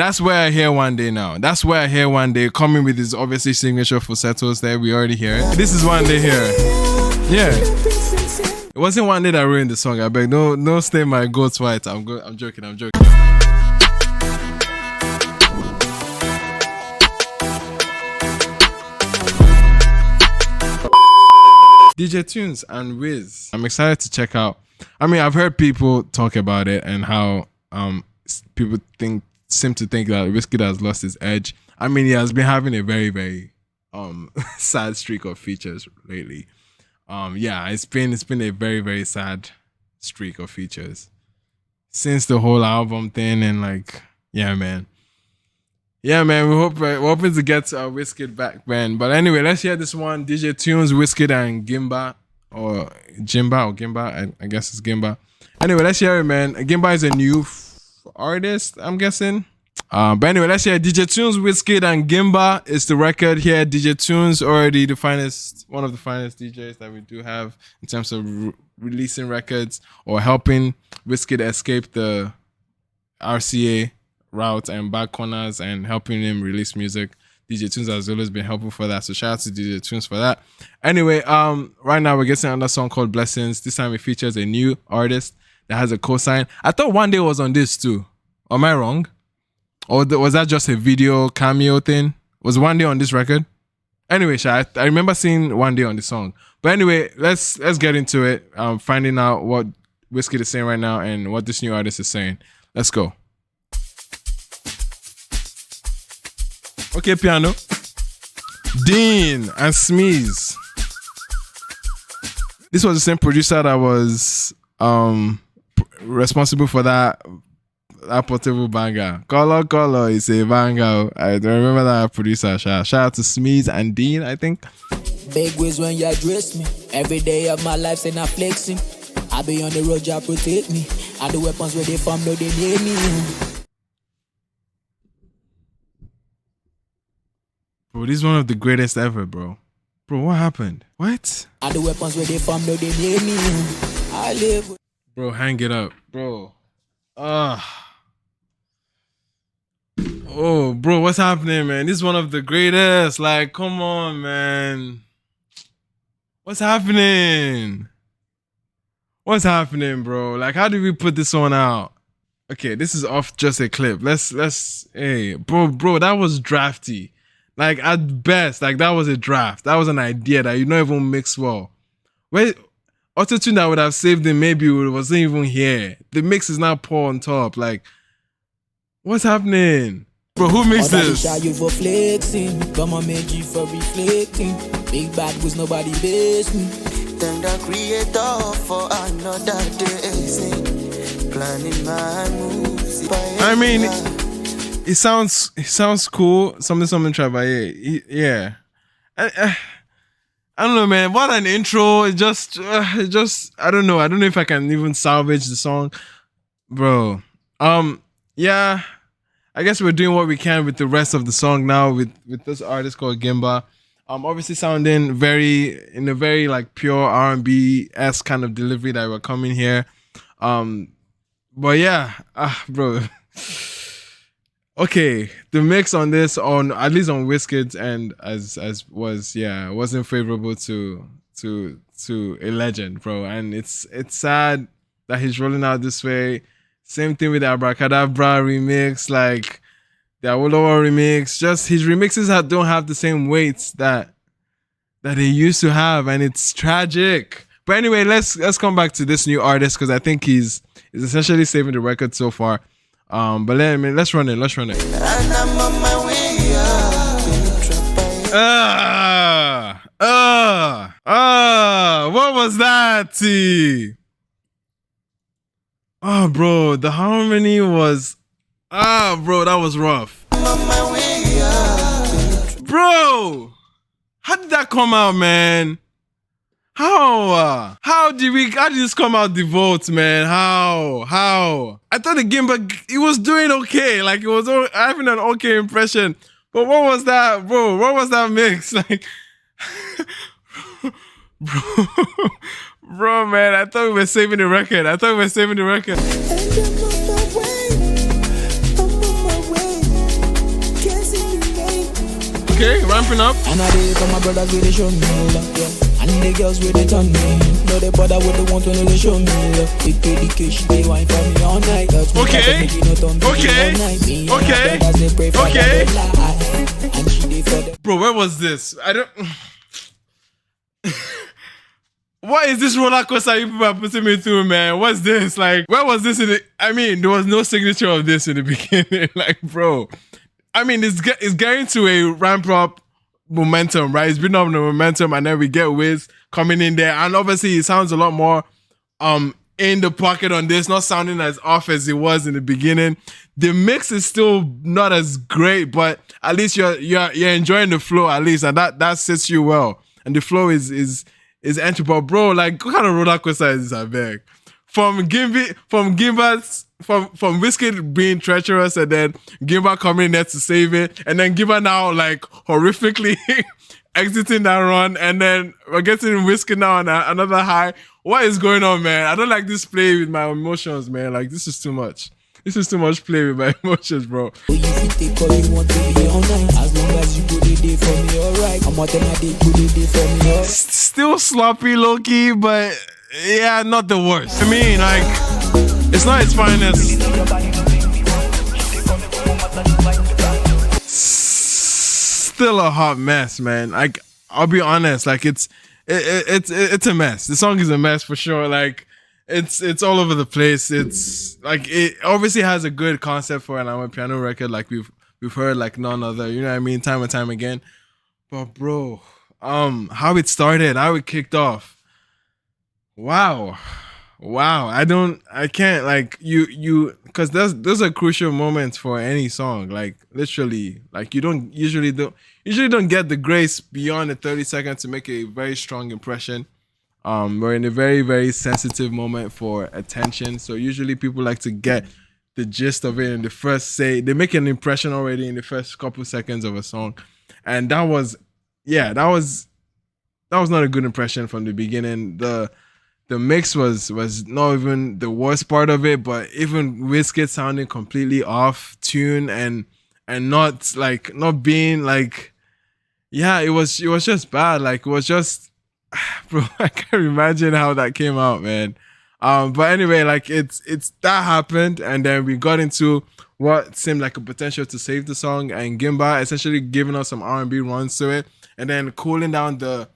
That's where I hear Wande now. That's where I hear Wande coming with his obviously signature falsettos there. We already hear it. This is Wande here. Yeah. It wasn't Wande that ruined the song. I beg. No stay my goats white. I'm joking. DJ Tunez and Wiz. I'm excited to check out. I mean, I've heard people talk about it and how people seem to think that Wizkid has lost his edge. I mean, he has been having a very, very sad streak of features lately. Yeah, it's been a very, very sad streak of features since the whole album thing, and like, yeah, man. We're hoping to get Wizkid back, man. But anyway, let's hear this one. DJ Tunez, Wizkid, and Gimba or Gimba. I guess it's Gimba. Anyway, let's hear it, man. Gimba is a new artist, I'm guessing. But anyway, let's hear DJ Tunez, Wizkid, and Gimba is the record here. DJ Tunez, already one of the finest DJs that we do have in terms of releasing records or helping Wizkid escape the RCA route and back corners and helping him release music. DJ Tunez has always been helpful for that, so shout out to DJ Tunez for that. Anyway, right now we're getting another song called Blessings. This time it features a new artist that has a cosign. I thought Wande was on this too. Am I wrong? Or was that just a video cameo thing? Was Wande on this record? Anyway, I remember seeing Wande on the song. But anyway, let's get into it. Finding out what Wizkid is saying right now and what this new artist is saying. Let's go. Okay, piano. Dean and Smeeze. This was the same producer that was responsible for that portable banger. Color is a banger. I remember that producer. Shout out to Smeeze and Dean, I think. Big ways when you address me. Every day of my life, say not flexing. I be on the road, you protect me. And the weapons where they from, no, they need me. Bro, this is one of the greatest ever, bro. Bro, what happened? What? And the weapons where they from, no, they need me. I live. Bro, hang it up, bro. Oh, bro, what's happening, man? This is one of the greatest. Like, come on, man. What's happening? What's happening, bro? Like, how did we put this one out? Okay, this is off just a clip. Hey, bro, that was drafty. Like, at best, like, that was a draft. That was an idea that you don't even mix well. Wait, autotune that would have saved him, maybe it wasn't even here. The mix is now poor on top. Like, what's happening? Bro, who mixed this? You for flexing. Come on, make you for reflecting. Big bad was nobody base me. Then the creator for another day. Planning my moves. I mean, it sounds cool. Something Travailler. Yeah. I don't know, man. What an intro. It just I don't know. I don't know if I can even salvage the song. Bro. Yeah. I guess we're doing what we can with the rest of the song now with this artist called Gimba. Obviously sounding in a very like pure R&B-esque kind of delivery that we're coming here. But yeah, bro. Okay, the mix on this, at least on Wizkid's end, wasn't favorable to a legend, bro. And it's sad that he's rolling out this way. Same thing with the Abracadabra remix, like the Awolowo remix. Just his remixes don't have the same weights that they used to have, and it's tragic. But anyway, let's come back to this new artist because I think he's essentially saving the record so far. But let's run it. And I'm on my way up. What was that, T? Oh, bro, the harmony was... bro, that was rough. I'm on my way up. Bro! How did that come out, man? How did this come out the votes, man? How? I thought the Gimba, it was doing okay. Like, it was having an okay impression. But what was that, bro? What was that mix? Like... Bro, man, I thought we were saving the record. Okay, ramping up. And I did for my brothers where they show me love, yeah. And the girls where they turn me. No, they bother with the one to know they show me love. They pay the cash, they wine for me all night. Okay. Bro, where was this? I don't. What is this roller coaster you people are putting me through, man? What's this? Like, where was this in the... I mean, there was no signature of this in the beginning. Like, bro. I mean, it's getting to a ramp up momentum, right? It's been on the momentum, and then we get Wiz coming in there. And obviously, it sounds a lot more in the pocket on this, not sounding as off as it was in the beginning. The mix is still not as great, but at least you're enjoying the flow, at least, and that sits you well. And the flow is entry, but bro, like, what kind of roller coaster is this, I beg? From Wizkid being treacherous, and then Gimba coming in there to save it, and then Gimba now like horrifically exiting that run, and then we're getting Wizkid now on another high. What is going on, man? I don't like this play with my emotions, man. Like, this is too much. This is too much play with my emotions, bro. Still sloppy, low-key, but yeah, not the worst. I mean, like, it's not its finest. Still a hot mess, man. Like, I'll be honest, like, it's a mess. The song is a mess for sure. Like, it's all over the place. It's like, it obviously has a good concept for an amapiano record, like we've heard like none other, you know what I mean, time and time again. But bro, how it started, how it kicked off. Wow. I can't, like, you because those are crucial moments for any song. Like, literally, like, you usually don't get the grace beyond the 30 seconds to make a very strong impression. We're in a very, very sensitive moment for attention. So usually people like to get the gist of it in the first say. They make an impression already in the first couple seconds of a song. And that was not a good impression from the beginning. The mix was not even the worst part of it, but even Wizkid sounding completely off tune and not being like, yeah, it was just bad. Like, it was just, bro, I can't imagine how that came out, man. But anyway, like, it's that happened, and then we got into what seemed like a potential to save the song, and Gimba essentially giving us some R&B runs to it, and then cooling down the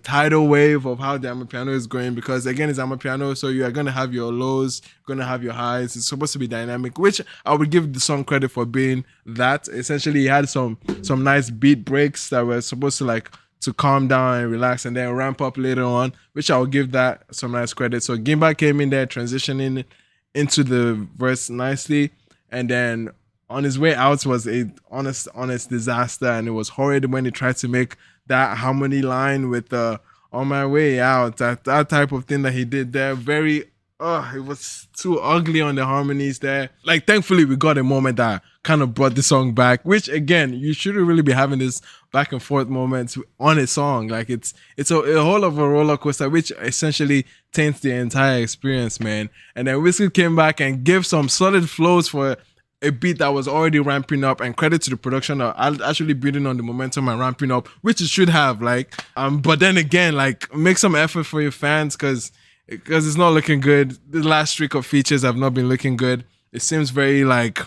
tidal wave of how the amapiano is going, because again, it's amapiano, so you are gonna have your lows, gonna have your highs. It's supposed to be dynamic, which I would give the song credit for being that. Essentially, it had some nice beat breaks that were supposed to calm down and relax, and then ramp up later on, which I'll give that some nice credit. So Gimba came in there, transitioning into the verse nicely, and then on his way out was a honest disaster, and it was horrid when he tried to make that harmony line with the on my way out, that type of thing that he did there. Very it was too ugly on the harmonies there. Like, thankfully we got a moment that kind of brought the song back, which again, you shouldn't really be having this back and forth moments on a song. Like, it's a whole of a roller coaster, which essentially taints the entire experience, man. And then Wizkid came back and gave some solid flows for a beat that was already ramping up, and credit to the production actually building on the momentum and ramping up, which it should have, like, but then again, like, make some effort for your fans, because it's not looking good. The last streak of features have not been looking good. It seems very like,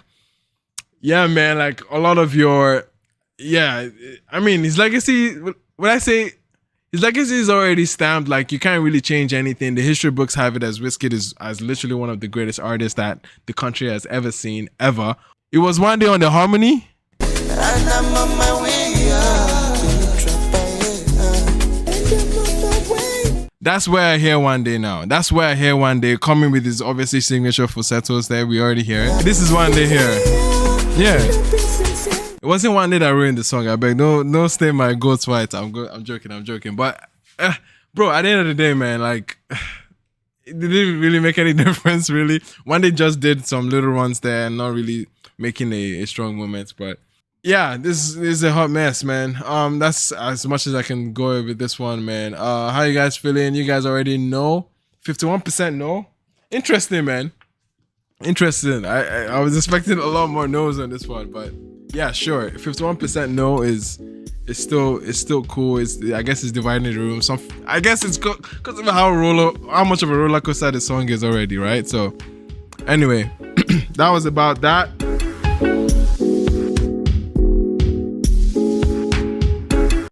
yeah, man, like a lot of your, yeah, I mean, his legacy, when I say his legacy is already stamped, like, you can't really change anything. The history books have it as Wizkid is as literally one of the greatest artists that the country has ever seen, ever. It was Wande on the harmony. And I'm on my way, That's where I hear Wande now. That's where I hear Wande coming with his obviously signature falsettos there. We already hear it. This is Wande here. Yeah. It wasn't Wande that ruined the song. I beg. No stay my goats white. I'm joking. But bro, at the end of the day, man, like, it didn't really make any difference, really. Wande just did some little runs there and not really making a strong moment. But yeah, this is a hot mess, man. That's as much as I can go with this one, man. How you guys feeling? You guys already know. 51% no. Interesting, man. Interesting. I was expecting a lot more no's on this one, but Yeah, sure. 51% no is still cool. I guess it's dividing the room. I guess it's because of how much of a roller coaster the song is already, right? So anyway, that was about that.